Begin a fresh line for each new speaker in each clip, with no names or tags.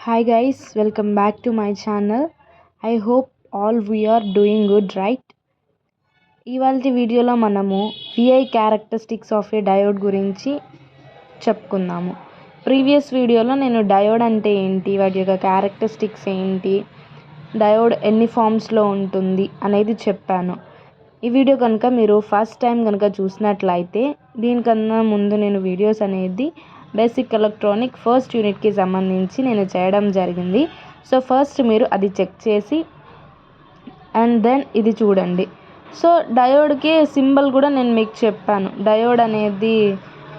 Hi guys, welcome back to my channel. I hope all we are doing good, right? ఇవాల్టి వీడియోలో మనము VI characteristics of A diode గురించి చెప్పుకుందాము. Previous వీడియోలో నేను diode అంటే ఏంటి, వాటి యొక్క క్యారెక్టరిస్టిక్స్ ఏంటి, డయోడ్ ఎన్ని ఫామ్స్లో ఉంటుంది అనేది చెప్పాను. ఈ వీడియో కనుక మీరు ఫస్ట్ టైం కనుక చూసినట్లయితే దీనికన్నా ముందు నేను వీడియోస్ అనేది బేసిక్ ఎలక్ట్రానిక్ ఫస్ట్ యూనిట్కి సంబంధించి నేను చేయడం జరిగింది. సో ఫస్ట్ మీరు అది చెక్ చేసి అండ్ దెన్ ఇది చూడండి. సో డయోడ్కి సింబల్ కూడా నేను మీకు చెప్పాను. డయోడ్ అనేది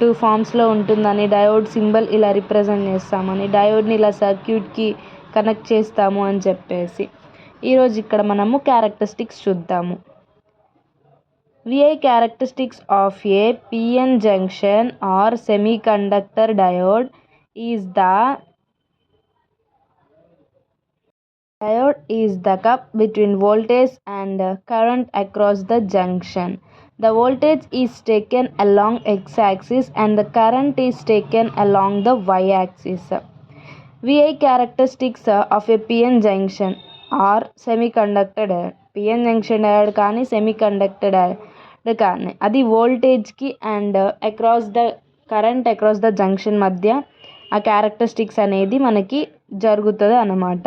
2 ఫామ్స్లో ఉంటుందని, డయోడ్ సింబల్ ఇలా రిప్రజెంట్ చేస్తామని, డయోడ్ని ఇలా సర్క్యూట్కి కనెక్ట్ చేస్తాము అని చెప్పేసి. ఈరోజు ఇక్కడ మనము క్యారెక్టరిస్టిక్స్ చూద్దాము. VI characteristics of a PN junction or semiconductor diode is the cup between voltage and current across the junction. The voltage is taken along x-axis and the current is taken along the y-axis. VI characteristics of a PN junction or semiconductor diode. PN junction diode కానీ semiconductor diode కానీ అది వోల్టేజ్కి and current across the junction మధ్య ఆ characteristics అనేది మనకి జరుగుతుంది అన్నమాట.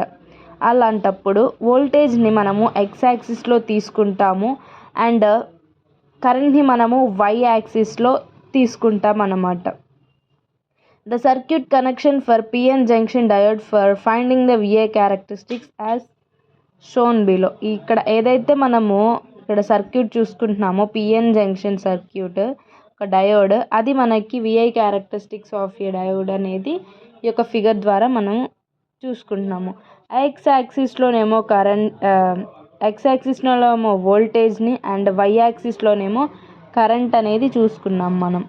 అలాంటప్పుడు వోల్టేజ్ని మనము ఎక్స్ యాక్సిస్లో తీసుకుంటాము అండ్ కరెంట్ని మనము వై యాక్సిస్లో తీసుకుంటాం అన్నమాట. The circuit connection for PN junction diode for finding the VI characteristics as shown below. ఇక్కడ ఏదైతే మనము ఇక్కడ సర్క్యూట్ చూసుకుంటున్నామో పిఎన్ జంక్షన్ సర్క్యూట్ ఒక డయోడ్, అది మనకి VI characteristics of A diode అనేది ఈ యొక్క ఫిగర్ ద్వారా మనం చూసుకుంటున్నాము. ఎక్స్ యాక్సిస్లోనేమో ఎక్స్ యాక్సిస్లోనేమో వోల్టేజ్ని అండ్ వై యాక్సిస్లోనేమో కరెంట్ అనేది చూసుకున్నాం మనం.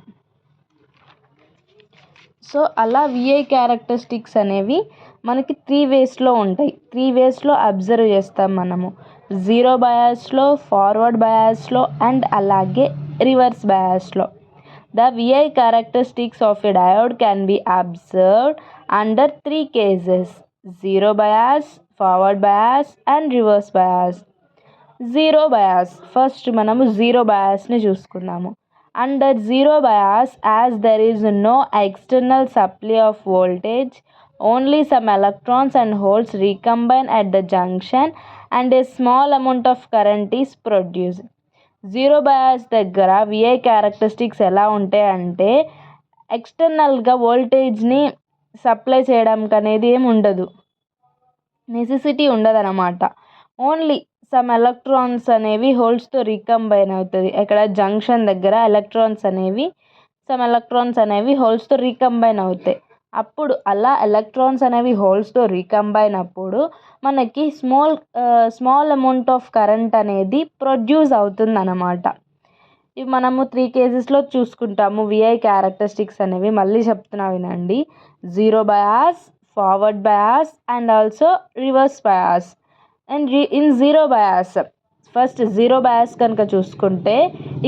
సో అలా VI క్యారెక్టరిస్టిక్స్ అనేవి మనకి 3 వేస్లో ఉంటాయి. 3 వేస్లో అబ్జర్వ్ చేస్తాం మనము. 0 బయాస్లో, ఫార్వర్డ్ బయాస్లో అండ్ అలాగే రివర్స్ బయాస్లో. The VI characteristics of a diode can be observed under 3 cases: 0 bias, forward bias and reverse bias. 0 bias, first మనము 0 బయాస్ని చూసుకుందాము. Under 0 bias, as there is no external supply of voltage, only some electrons and holes recombine at the junction and a small amount of current is produced. 0 bias దగ్గర VI characteristics ఎలా ఉంటాయంటే ఎక్స్టర్నల్గా వోల్టేజ్ని supply చేయడానికి అనేది ఏమి ఉండదు, necessity ఉండదు అన్నమాట. ఓన్లీ సమ్ ఎలక్ట్రాన్స్ అనేవి హోల్స్తో రీకంబైన్ అవుతుంది. ఇక్కడ జంక్షన్ దగ్గర సమ్ ఎలక్ట్రాన్స్ అనేవి హోల్స్తో రీకంబైన్ అవుతాయి. అప్పుడు అలా ఎలక్ట్రాన్స్ అనేవి హోల్స్తో రీకంబైన్ అప్పుడు మనకి స్మాల్ అమౌంట్ ఆఫ్ కరెంట్ అనేది ప్రొడ్యూస్ అవుతుంది అన్నమాట. ఇవి మనము 3 కేసెస్లో చూసుకుంటాము VI క్యారెక్టరిస్టిక్స్ అనేవి. మళ్ళీ చెప్తున్నా వినండి. 0 bias, forward bias and also reverse bias. And in 0 bias, first 0 bias కనుక చూసుకుంటే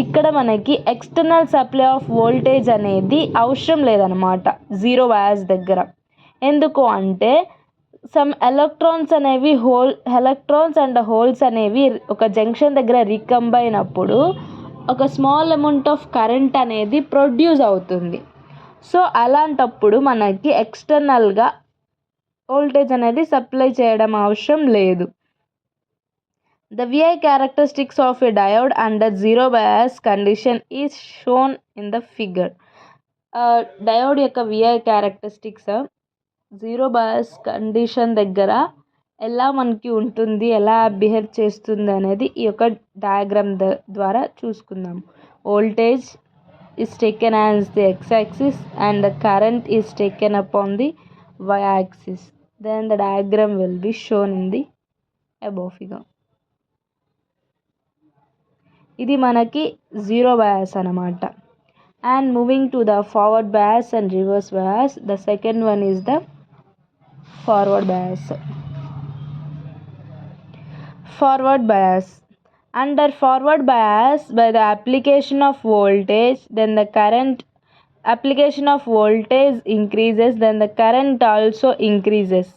ఇక్కడ మనకి ఎక్స్టర్నల్ సప్లై ఆఫ్ వోల్టేజ్ అనేది అవసరం లేదనమాట 0 బయాస్ దగ్గర. ఎందుకు అంటే సమ్ ఎలక్ట్రాన్స్ అండ్ హోల్స్ అనేవి ఒక జంక్షన్ దగ్గర రీకంబైన్ అప్పుడు ఒక స్మాల్ అమౌంట్ ఆఫ్ కరెంట్ అనేది ప్రొడ్యూస్ అవుతుంది. సో అలాంటప్పుడు మనకి ఎక్స్టర్నల్గా వోల్టేజ్ అనేది సప్లై చేయడం అవసరం లేదు. The VI characteristics of a diode under 0 bias condition is shown in the figure. Diode యొక్క VI క్యారెక్టరిస్టిక్స్ 0 bias కండిషన్ దగ్గర ఎలా మనకి ఉంటుంది, ఎలా బిహేవ్ చేస్తుంది అనేది ఈ యొక్క డయాగ్రామ్ ద్వారా చూసుకుందాం. Voltage is taken as the x-axis and the current is taken upon the y-axis. Then the diagram will be shown in the above figure. ఇది మనకి 0 bias అన్నమాట. And moving to the forward bias and reverse bias, the second one is the forward bias. Forward bias. Under forward bias, by the application of voltage, then the current application of voltage increases, then the current also increases.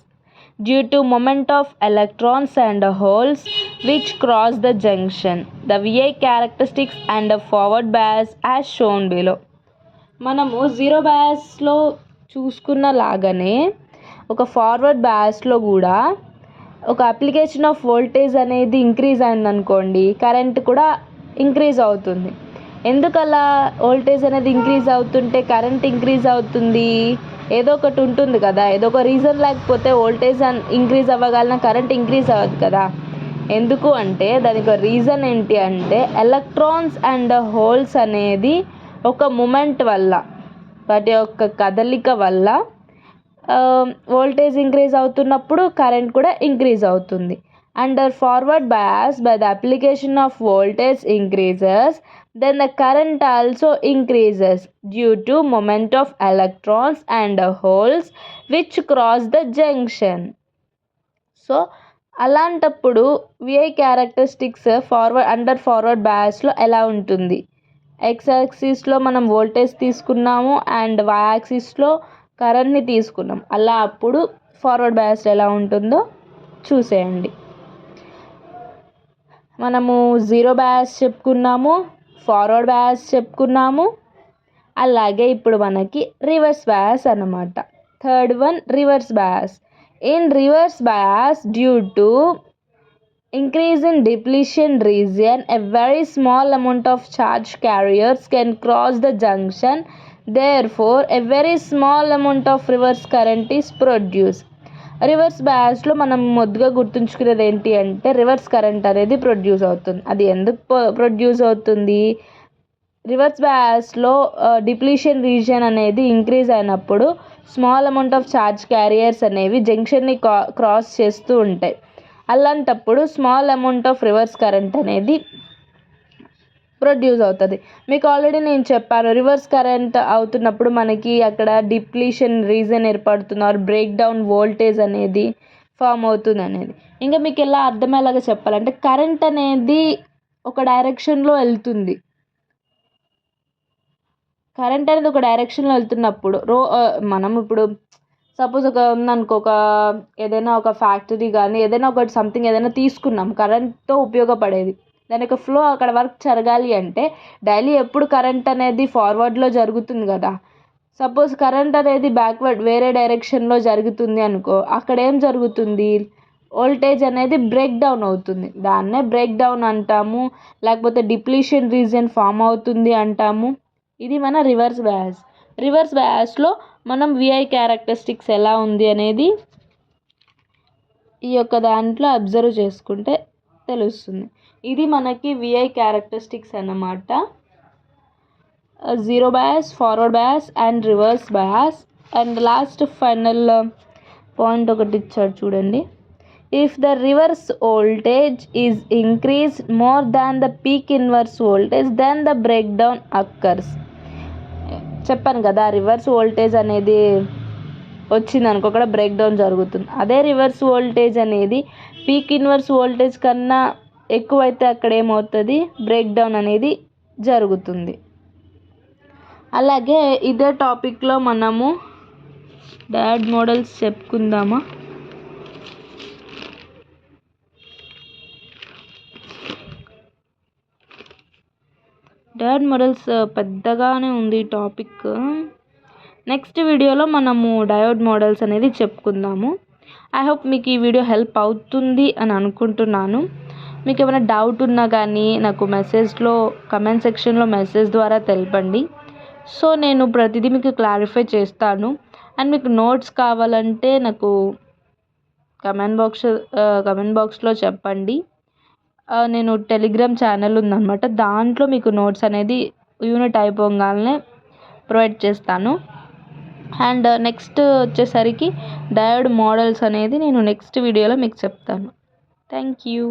due to moment of electrons and holes which cross the junction. The VI characteristics and the forward bias as shown below. మనము zero బయాస్లో చూసుకున్న లాగానే ఒక forward బయాస్లో కూడా ఒక application of voltage అనేది increase అయిందనుకోండి, current కూడా increase అవుతుంది. ఎందుకలా వోల్టేజ్ అనేది ఇంక్రీజ్ అవుతుంటే కరెంట్ ఇంక్రీజ్ అవుతుంది? ఏదో ఒకటి ఉంటుంది కదా, ఏదో ఒక రీజన్ లేకపోతే వోల్టేజ్ ఇంక్రీజ్ అవ్వగలన కరెంట్ ఇంక్రీజ్ అవ్వదు కదా. ఎందుకు అంటే దానికి ఒక రీజన్ ఏంటి అంటే ఎలక్ట్రాన్స్ అండ్ హోల్స్ అనేది ఒక మూమెంట్ వల్ల, వాటి యొక్క కదలిక వల్ల వోల్టేజ్ ఇంక్రీజ్ అవుతున్నప్పుడు కరెంట్ కూడా ఇంక్రీజ్ అవుతుంది. Under forward bias, by the application of voltage increases, then the current also increases due to moment of electrons and holes which cross the junction. So అలాంటప్పుడు VI characteristics under forward బయాస్లో ఎలా ఉంటుంది? X యాక్సిస్లో మనం voltage తీసుకున్నాము and why యాక్సిస్లో కరెంట్ని తీసుకున్నాం. అలా అప్పుడు forward బయాస్లో ఎలా ఉంటుందో చూసేయండి. మనము జీరో బయాస్ చెప్పుకున్నాము, ఫార్వర్డ్ బయాస్ చెప్పుకున్నాము, అలాగే ఇప్పుడు మనకి రివర్స్ బయాస్ అన్నమాట. Third one reverse bias. In reverse bias due to increase in depletion region, a very small amount of charge carriers can cross the junction. Therefore, a very small amount of reverse current is produced. Reverse బయాస్లో మనం మొదటగా గుర్తుంచుకునేది ఏంటి అంటే reverse current అనేది produce అవుతుంది. అది ఎందుకు produce అవుతుంది? రివర్స్ బయాస్లో డిప్లీషన్ రీజియన్ అనేది ఇంక్రీజ్ అయినప్పుడు small amount of charge carriers అనేవి జంక్షన్ని క్రాస్ చేస్తూ ఉంటాయి. అలాంటప్పుడు small amount of reverse current అనేది ప్రొడ్యూస్ అవుతుంది. మీకు ఆల్రెడీ నేను చెప్పాను, రివర్స్ కరెంట్ అవుతున్నప్పుడు మనకి అక్కడ డిప్లీషన్ రీజన్ ఏర్పడుతుంది ఆర్ బ్రేక్ డౌన్ వోల్టేజ్ అనేది ఫామ్ అవుతుంది అనేది. ఇంకా మీకు ఎలా అర్థమయ్యేలాగా చెప్పాలంటే కరెంట్ అనేది ఒక డైరెక్షన్లో వెళ్తుంది. కరెంట్ అనేది ఒక డైరెక్షన్లో వెళ్తున్నప్పుడు మనం ఇప్పుడు సపోజ్ ఉందనుకో, ఏదైనా ఒక ఫ్యాక్టరీ కానీ ఏదైనా ఒకటి సంథింగ్ ఏదైనా తీసుకున్నాం కరెంట్తో ఉపయోగపడేది, దాని యొక్క ఫ్లో అక్కడ వర్క్ జరగాలి అంటే డైలీ ఎప్పుడు కరెంట్ అనేది ఫార్వర్డ్లో జరుగుతుంది కదా. సపోజ్ కరెంట్ అనేది బ్యాక్వర్డ్ వేరే డైరెక్షన్లో జరుగుతుంది అనుకో, అక్కడ ఏం జరుగుతుంది? వోల్టేజ్ అనేది బ్రేక్ డౌన్ అవుతుంది. దాన్నే బ్రేక్ డౌన్ అంటాము, లేకపోతే డిప్లీషన్ రీజియన్ ఫామ్ అవుతుంది అంటాము. ఇది మన రివర్స్ బయాస్. రివర్స్ బయాస్లో మనం VI క్యారెక్టరిస్టిక్స్ ఎలా ఉంది అనేది ఈ యొక్క దాంట్లో అబ్జర్వ్ చేసుకుంటే తెలుస్తుంది. ఇది మనకి VI క్యారెక్టరిస్టిక్స్ అన్నమాట. Zero bias, forward bias and reverse bias. And last final point ఒకటి ఇచ్చాడు చూడండి. If the reverse voltage is increase more than the peak inverse voltage then the break down occurs. చెప్పాను కదా, రివర్స్ వోల్టేజ్ అనేది వచ్చింది అనుకో, అక్కడ బ్రేక్ డౌన్ జరుగుతుంది. అదే రివర్స్ వోల్టేజ్ అనేది పీక్ ఇన్వర్స్ వోల్టేజ్ కన్నా ఎక్కువైతే అక్కడ ఏమవుతుంది? బ్రేక్ డౌన్ అనేది జరుగుతుంది. అలాగే ఇదే టాపిక్లో మనము డయోడ్ మోడల్స్ చెప్పుకుందామా? డయోడ్ మోడల్స్ పెద్దగానే ఉంది ఈ టాపిక్. నెక్స్ట్ వీడియోలో మనము డయోడ్ మోడల్స్ అనేది చెప్పుకుందాము. ఐ హోప్ మీకు ఈ వీడియో హెల్ప్ అవుతుంది అని అనుకుంటున్నాను. మీకు ఏమైనా డౌట్ ఉన్నా కానీ నాకు మెసేజ్లో కమెంట్ సెక్షన్లో మెసేజ్ ద్వారా తెలపండి. సో నేను ప్రతిదీ మీకు క్లారిఫై చేస్తాను. అండ్ మీకు నోట్స్ కావాలంటే నాకు కమెంట్ బాక్స్లో చెప్పండి. నేను టెలిగ్రామ్ ఛానల్ ఉందన్నమాట, దాంట్లో మీకు నోట్స్ అనేది యూనిట్ అయిపోగానే ప్రొవైడ్ చేస్తాను. అండ్ నెక్స్ట్ వచ్చేసరికి డయోడ్ మోడల్స్ అనేది నేను నెక్స్ట్ వీడియోలో మీకు చెప్తాను. Thank you.